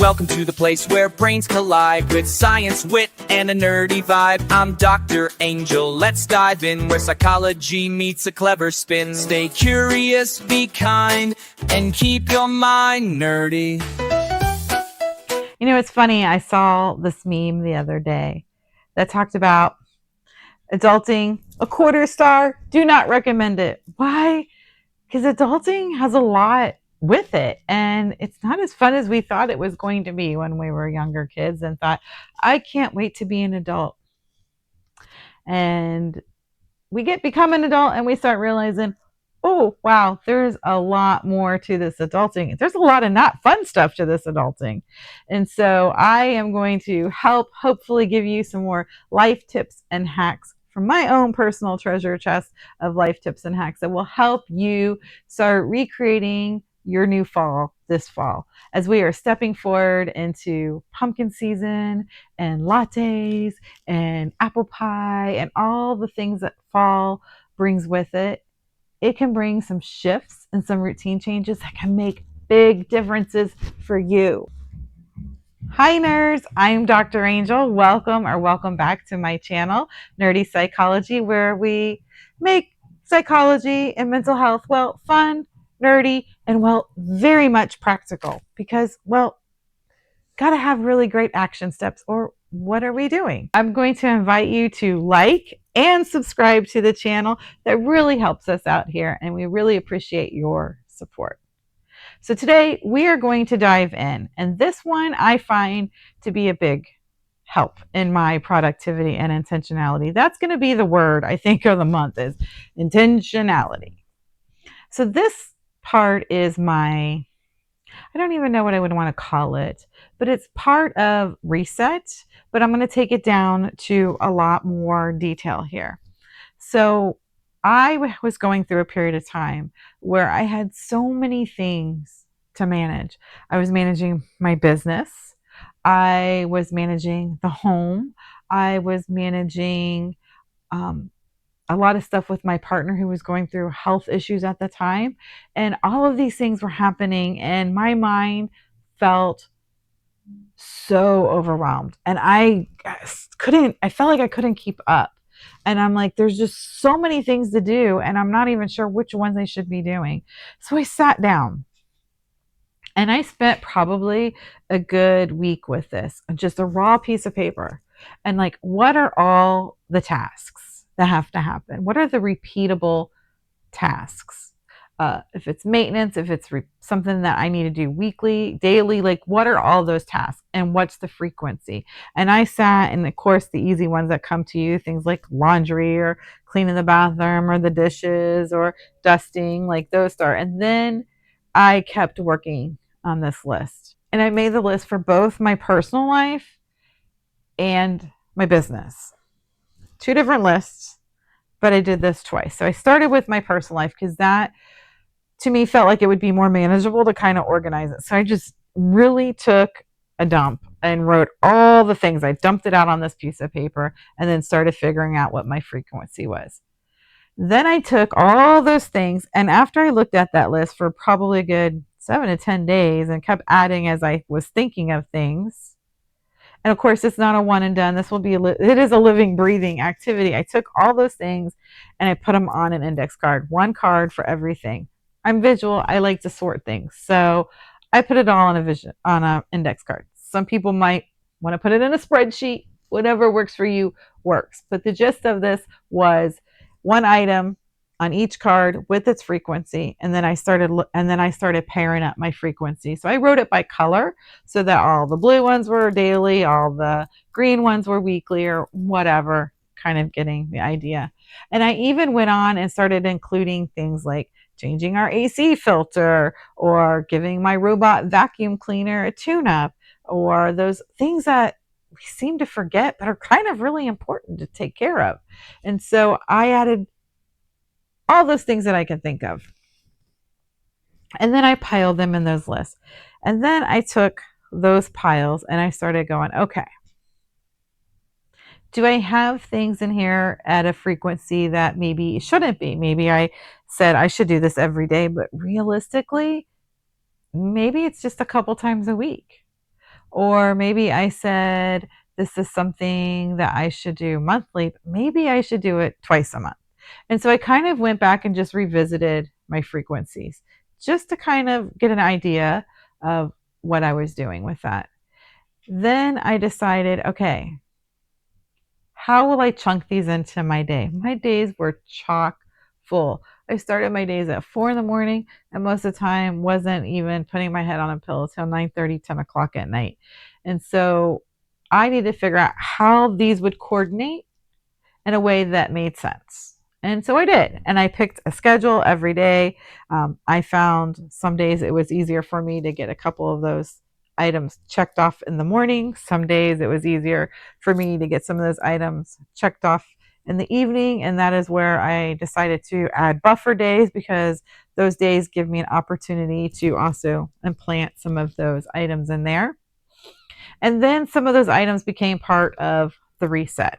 Welcome to the place where brains collide with science, wit, and a nerdy vibe. I'm Dr. Angel. Let's dive in where psychology meets a clever spin. Stay curious, be kind, and keep your mind nerdy. You know, it's funny. I saw this meme the other day that talked about adulting, a quarter star, do not recommend it. Why? Because adulting has a lot with it, and it's not as fun as we thought it was going to be when we were younger kids and thought, I can't wait to be an adult. And we become an adult and we start realizing, oh, wow, there's a lot more to this adulting. There's a lot of not fun stuff to this adulting. And so I am going to hopefully give you some more life tips and hacks from my own personal treasure chest of life tips and hacks that will help you start recreating your new fall this fall as we are stepping forward into pumpkin season and lattes and apple pie and all the things that fall brings with it. It can bring some shifts and some routine changes that can make big differences for you. Hi nerds, I'm Dr. Angel. Welcome back to my channel, Nerdy Psychology, where we make psychology and mental health, well, fun, nerdy, and well, very much practical because, well, gotta have really great action steps or what are we doing? I'm going to invite you to like and subscribe to the channel. That really helps us out here and we really appreciate your support. So today we are going to dive in, and this one I find to be a big help in my productivity and intentionality. That's going to be the word I think of the month is intentionality. So this part is I don't even know what I would want to call it, but it's part of reset, but I'm going to take it down to a lot more detail here. So I was going through a period of time where I had so many things to manage. I was managing my business. I was managing the home. I was managing a lot of stuff with my partner who was going through health issues at the time. And all of these things were happening and my mind felt so overwhelmed. And I felt like I couldn't keep up. And I'm like, there's just so many things to do and I'm not even sure which ones I should be doing. So I sat down and I spent probably a good week with this, just a raw piece of paper. And like, what are all the tasks that have to happen? What are the repeatable tasks? If it's maintenance, if it's something that I need to do weekly, daily, like what are all those tasks and what's the frequency? And I sat, and of course, the easy ones that come to you, things like laundry or cleaning the bathroom or the dishes or dusting, like those start. And then I kept working on this list. And I made the list for both my personal life and my business. Two different lists, but I did this twice. So I started with my personal life because that to me felt like it would be more manageable to kind of organize it. So I just really took a dump and wrote all the things. I dumped it out on this piece of paper and then started figuring out what my frequency was. Then I took all those things, and after I looked at that list for probably a good 7 to 10 days and kept adding as I was thinking of things, and of course, it's not a one and done. This will be it is a living, breathing activity. I took all those things and I put them on an index card, one card for everything. I'm visual. I like to sort things. So I put it all on an index card. Some people might want to put it in a spreadsheet. Whatever works for you works. But the gist of this was one item on each card with its frequency, and then I started pairing up my frequency. So I wrote it by color so that all the blue ones were daily, all the green ones were weekly, or whatever, kind of getting the idea. And I even went on and started including things like changing our AC filter or giving my robot vacuum cleaner a tune-up, or those things that we seem to forget but are kind of really important to take care of. And so I added all those things that I could think of. And then I piled them in those lists. And then I took those piles and I started going, okay, do I have things in here at a frequency that maybe it shouldn't be? Maybe I said I should do this every day, but realistically, maybe it's just a couple times a week. Or maybe I said, this is something that I should do monthly, but maybe I should do it twice a month. And so I kind of went back and just revisited my frequencies just to kind of get an idea of what I was doing with that. Then I decided, okay, how will I chunk these into my day? My days were chock full. I started my days at 4 in the morning, and most of the time wasn't even putting my head on a pillow till 9:30, 10 o'clock at night. And so I need to figure out how these would coordinate in a way that made sense. And so I did. And I picked a schedule every day. I found some days it was easier for me to get a couple of those items checked off in the morning. Some days it was easier for me to get some of those items checked off in the evening. And that is where I decided to add buffer days, because those days give me an opportunity to also implant some of those items in there. And then some of those items became part of the reset.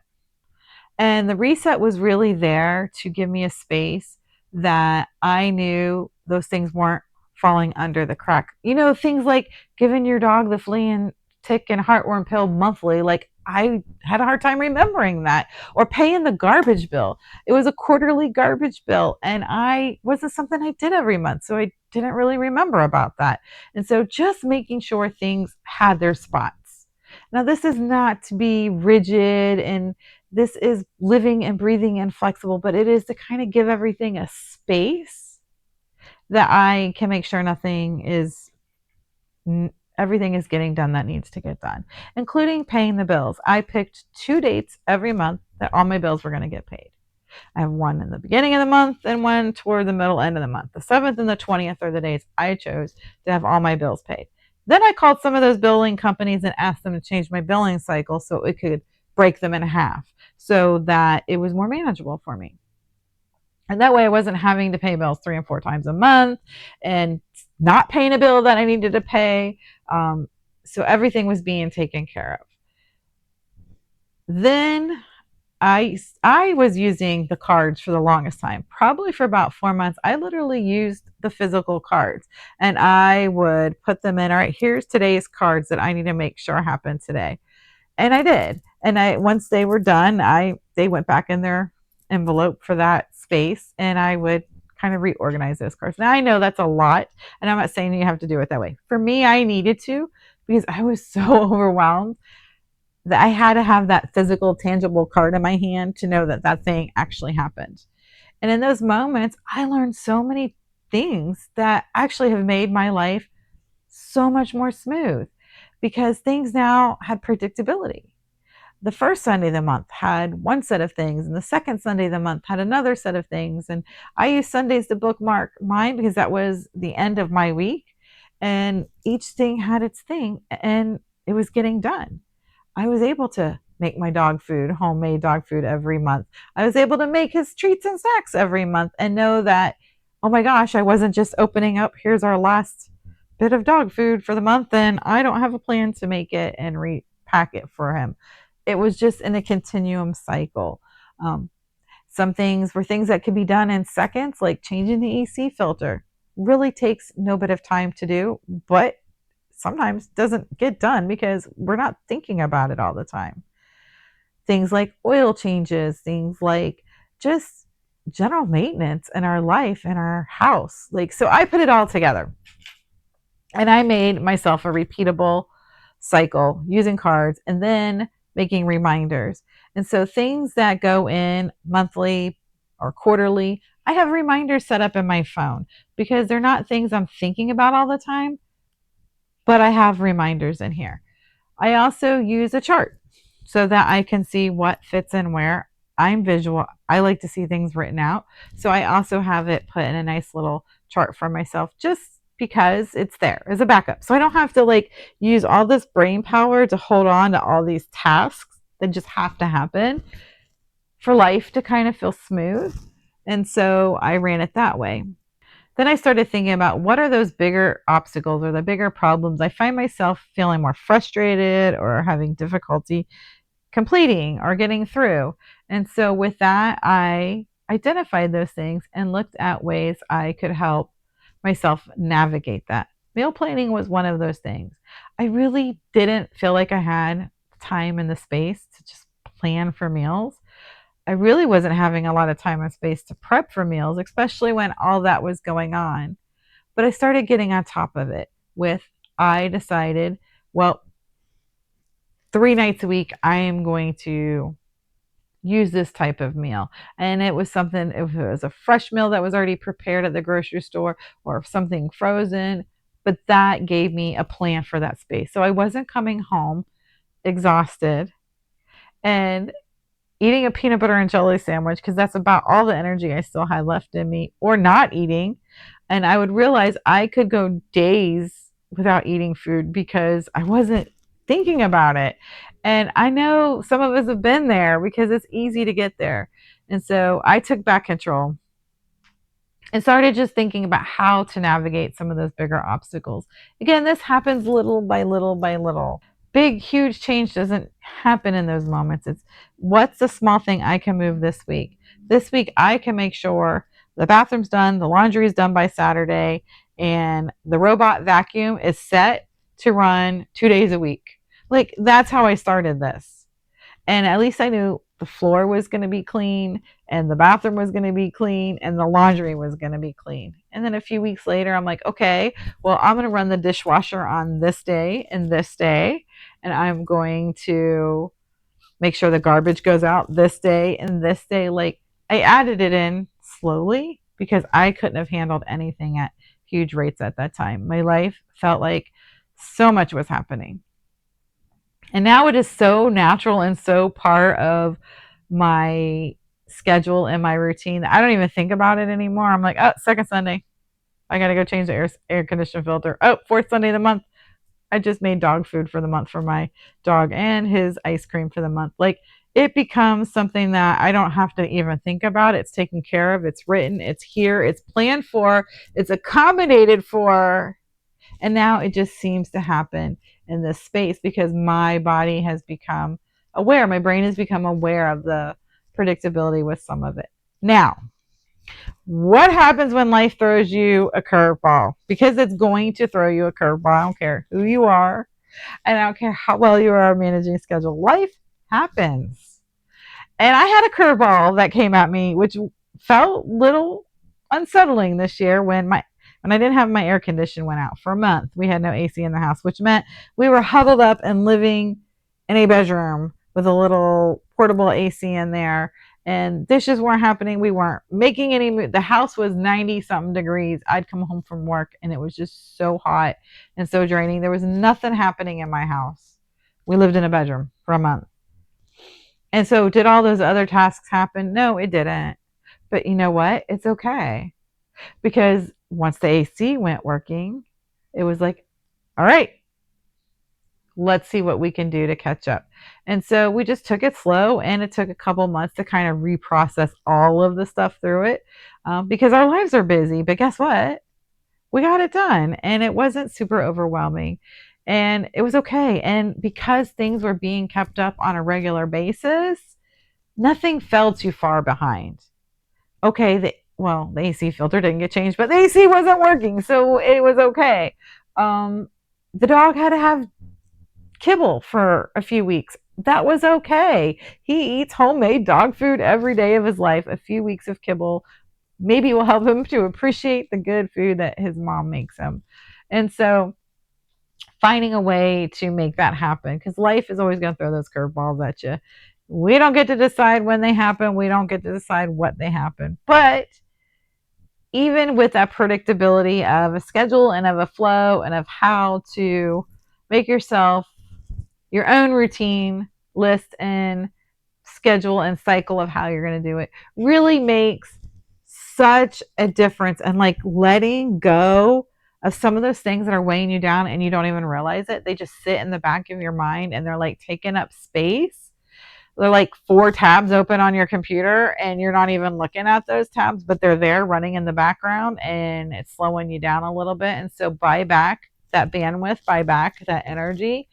And the reset was really there to give me a space that I knew those things weren't falling under the crack. You know, things like giving your dog the flea and tick and heartworm pill monthly. Like, I had a hard time remembering that. Or paying the garbage bill. It was a quarterly garbage bill, and I wasn't something I did every month. So I didn't really remember about that. And so just making sure things had their spots. Now, this is not to be rigid, and this is living and breathing and flexible, but it is to kind of give everything a space that I can make sure everything is getting done that needs to get done, including paying the bills. I picked 2 dates every month that all my bills were going to get paid. I have one in the beginning of the month and one toward the middle end of the month. The 7th and the 20th are the days I chose to have all my bills paid. Then I called some of those billing companies and asked them to change my billing cycle so it could break them in half so that it was more manageable for me. And that way I wasn't having to pay bills 3 and 4 times a month and not paying a bill that I needed to pay. So everything was being taken care of. Then I was using the cards for the longest time. Probably for about 4 months, I literally used the physical cards, and I would put them in. All right, here's today's cards that I need to make sure happen today, and I did. And I once they were done, they went back in their envelope for that space, and I would kind of reorganize those cards. Now I know that's a lot, and I'm not saying you have to do it that way. For me, I needed to, because I was so overwhelmed that I had to have that physical, tangible card in my hand to know that that thing actually happened. And in those moments, I learned so many things that actually have made my life so much more smooth, because things now had predictability. The first Sunday of the month had one set of things, and the second Sunday of the month had another set of things. And I used Sundays to bookmark mine because that was the end of my week. And each thing had its thing, and it was getting done. I was able to make my dog food, homemade dog food every month. I was able to make his treats and snacks every month and know that, oh my gosh, I wasn't just opening up, here's our last bit of dog food for the month, and I don't have a plan to make it and repack it for him. It was just in a continuum cycle. Um, some things were things that could be done in seconds, like changing the AC filter. Really takes no bit of time to do, but sometimes doesn't get done because we're not thinking about it all the time. Things like oil changes, things like just general maintenance in our life, in our house. Like, so I put it all together and I made myself a repeatable cycle using cards and then making reminders. And so things that go in monthly or quarterly, I have reminders set up in my phone because they're not things I'm thinking about all the time, but I have reminders in here. I also use a chart so that I can see what fits in where. I'm visual. I like to see things written out. So I also have it put in a nice little chart for myself just because it's there as a backup. So I don't have to like use all this brain power to hold on to all these tasks that just have to happen for life to kind of feel smooth. And so I ran it that way. Then I started thinking about what are those bigger obstacles or the bigger problems I find myself feeling more frustrated or having difficulty completing or getting through. And so with that, I identified those things and looked at ways I could help myself navigate that. Meal planning was one of those things. I really didn't feel like I had time and the space to just plan for meals. I really wasn't having a lot of time and space to prep for meals, especially when all that was going on. But I started getting on top of it with I decided, well, 3 nights a week, I am going to use this type of meal. And it was something, if it was a fresh meal that was already prepared at the grocery store or something frozen, but that gave me a plan for that space. So I wasn't coming home exhausted and eating a peanut butter and jelly sandwich because that's about all the energy I still had left in me, or not eating. And I would realize I could go days without eating food because I wasn't thinking about it. And I know some of us have been there because it's easy to get there. And so I took back control and started just thinking about how to navigate some of those bigger obstacles. Again, this happens little by little by little. Big, huge change doesn't happen in those moments. It's what's the small thing I can move this week? This week, I can make sure the bathroom's done, the laundry is done by Saturday, and the robot vacuum is set to run 2 days a week. Like, that's how I started this. And at least I knew the floor was going to be clean and the bathroom was going to be clean and the laundry was going to be clean. And then a few weeks later, I'm like, okay, well, I'm going to run the dishwasher on this day and this day. And I'm going to make sure the garbage goes out this day and this day. Like, I added it in slowly because I couldn't have handled anything at huge rates at that time. My life felt like so much was happening. And now it is so natural and so part of my schedule and my routine that I don't even think about it anymore. I'm like, oh, second Sunday, I got to go change the air conditioner filter. Oh, fourth Sunday of the month, I just made dog food for the month for my dog and his ice cream for the month. Like, it becomes something that I don't have to even think about. It's taken care of. It's written. It's here. It's planned for. It's accommodated for. And now it just seems to happen in this space because my body has become aware. My brain has become aware of the predictability with some of it. Now, what happens when life throws you a curveball? Because it's going to throw you a curveball. I don't care who you are, and I don't care how well you are managing schedule. Life happens. And I had a curveball that came at me, which felt a little unsettling this year when I didn't have my air condition went out for a month. We had no AC in the house, which meant we were huddled up and living in a bedroom with a little portable AC in there. And dishes weren't happening. We weren't making any. The house was 90 something degrees. I'd come home from work and it was just so hot and so draining. There was nothing happening in my house. We lived in a bedroom for a month. And so, did all those other tasks happen? No, it didn't. But you know what? It's okay. Because once the AC went working, it was like, all right, let's see what we can do to catch up. And so we just took it slow, and it took a couple months to kind of reprocess all of the stuff through it because our lives are busy. But guess what? We got it done, and it wasn't super overwhelming. And it was okay. And because things were being kept up on a regular basis, nothing fell too far behind. Okay, the AC filter didn't get changed, but the AC wasn't working, so it was okay. The dog had to have kibble for a few weeks. That was okay. He eats homemade dog food every day of his life. A few weeks of kibble maybe will help him to appreciate the good food that his mom makes him. And so finding a way to make that happen, because life is always going to throw those curveballs at you. We don't get to decide when they happen. We don't get to decide what they happen. But even with that predictability of a schedule and of a flow and of how to make yourself your own routine, list and schedule and cycle of how you're going to do it really makes such a difference. And like letting go of some of those things that are weighing you down and you don't even realize it, they just sit in the back of your mind and they're like taking up space. They're like 4 tabs open on your computer and you're not even looking at those tabs, but they're there running in the background and it's slowing you down a little bit. And so buy back that bandwidth, buy back that energy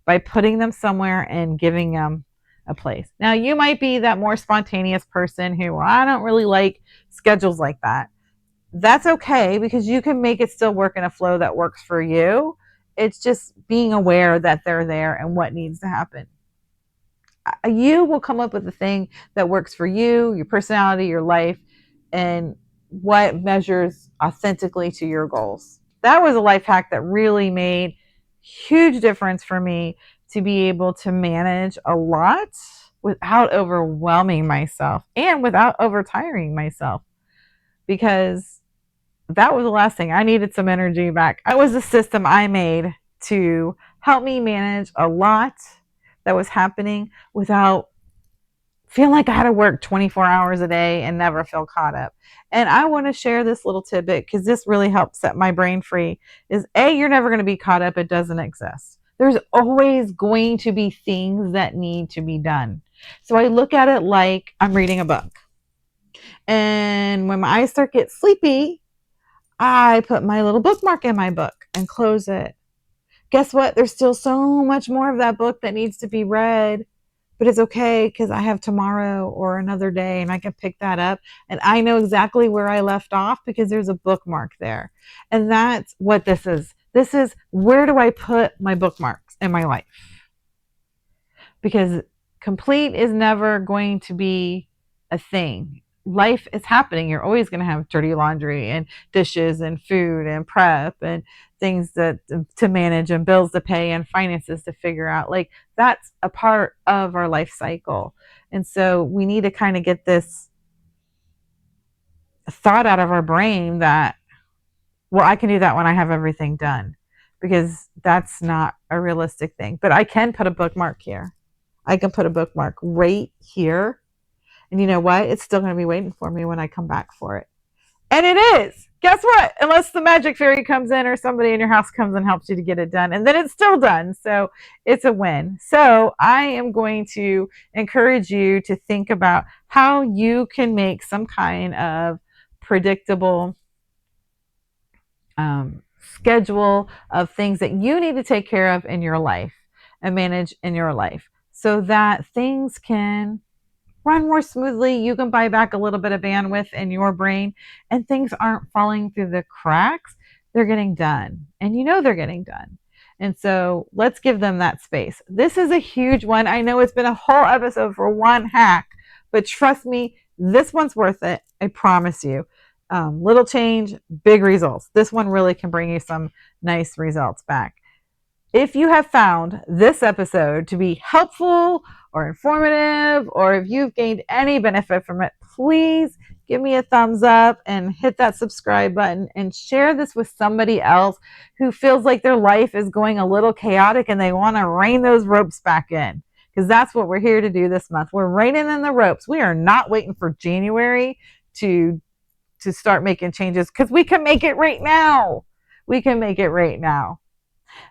by putting them somewhere and giving them a place. Now, you might be that more spontaneous person who, well, I don't really like schedules like that. That's okay because you can make it still work in a flow that works for you. It's just being aware that they're there and what needs to happen. You will come up with the thing that works for you, your personality, your life, and what measures authentically to your goals. That was a life hack that really made huge difference for me to be able to manage a lot without overwhelming myself and without overtiring myself, because that was the last thing. I needed some energy back. It was a system I made to help me manage a lot that was happening without feeling like I had to work 24 hours a day and never feel caught up. And I want to share this little tidbit because this really helps set my brain free. Is A, you're never going to be caught up. It doesn't exist. There's always going to be things that need to be done. So I look at it like I'm reading a book. And when my eyes start to get sleepy, I put my little bookmark in my book and close it. Guess what? There's still so much more of that book that needs to be read, but it's okay because I have tomorrow or another day and I can pick that up. And I know exactly where I left off because there's a bookmark there. And that's what this is. This is, where do I put my bookmarks in my life? Because complete is never going to be a thing. Life is happening. You're always going to have dirty laundry and dishes and food and prep and things that to manage and bills to pay and finances to figure out. Like, that's a part of our life cycle. And so we need to kind of get this thought out of our brain that, well, I can do that when I have everything done, because that's not a realistic thing. But I can put a bookmark here. I can put a bookmark right here. And you know what? It's still going to be waiting for me when I come back for it. And it is. Guess what? Unless the magic fairy comes in or somebody in your house comes and helps you to get it done. And then it's still done. So it's a win. So I am going to encourage you to think about how you can make some kind of predictable schedule of things that you need to take care of in your life and manage in your life, so that things can run more smoothly. You can buy back a little bit of bandwidth in your brain and things aren't falling through the cracks. They're getting done and you know they're getting done. And so let's give them that space. This is a huge one. I know it's been a whole episode for one hack, but trust me, this one's worth it. I promise you. Little change, big results. This one really can bring you some nice results back. If you have found this episode to be helpful or informative, or if you've gained any benefit from it, please give me a thumbs up and hit that subscribe button and share this with somebody else who feels like their life is going a little chaotic and they want to rein those ropes back in. Because that's what we're here to do this month. We're reining in the ropes. We are not waiting for January to start making changes, because we can make it right now. We can make it right now.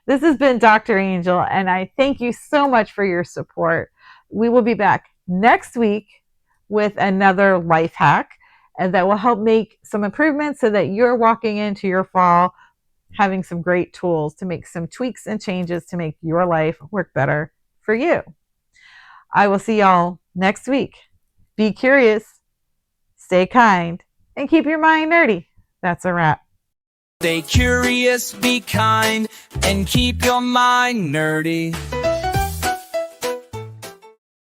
This has been Dr. Angel, and I thank you so much for your support. We will be back next week with another life hack, and that will help make some improvements so that you're walking into your fall having some great tools to make some tweaks and changes to make your life work better for you. I will see y'all next week. Be curious, stay kind, and keep your mind nerdy. That's a wrap. Stay curious, be kind, and keep your mind nerdy.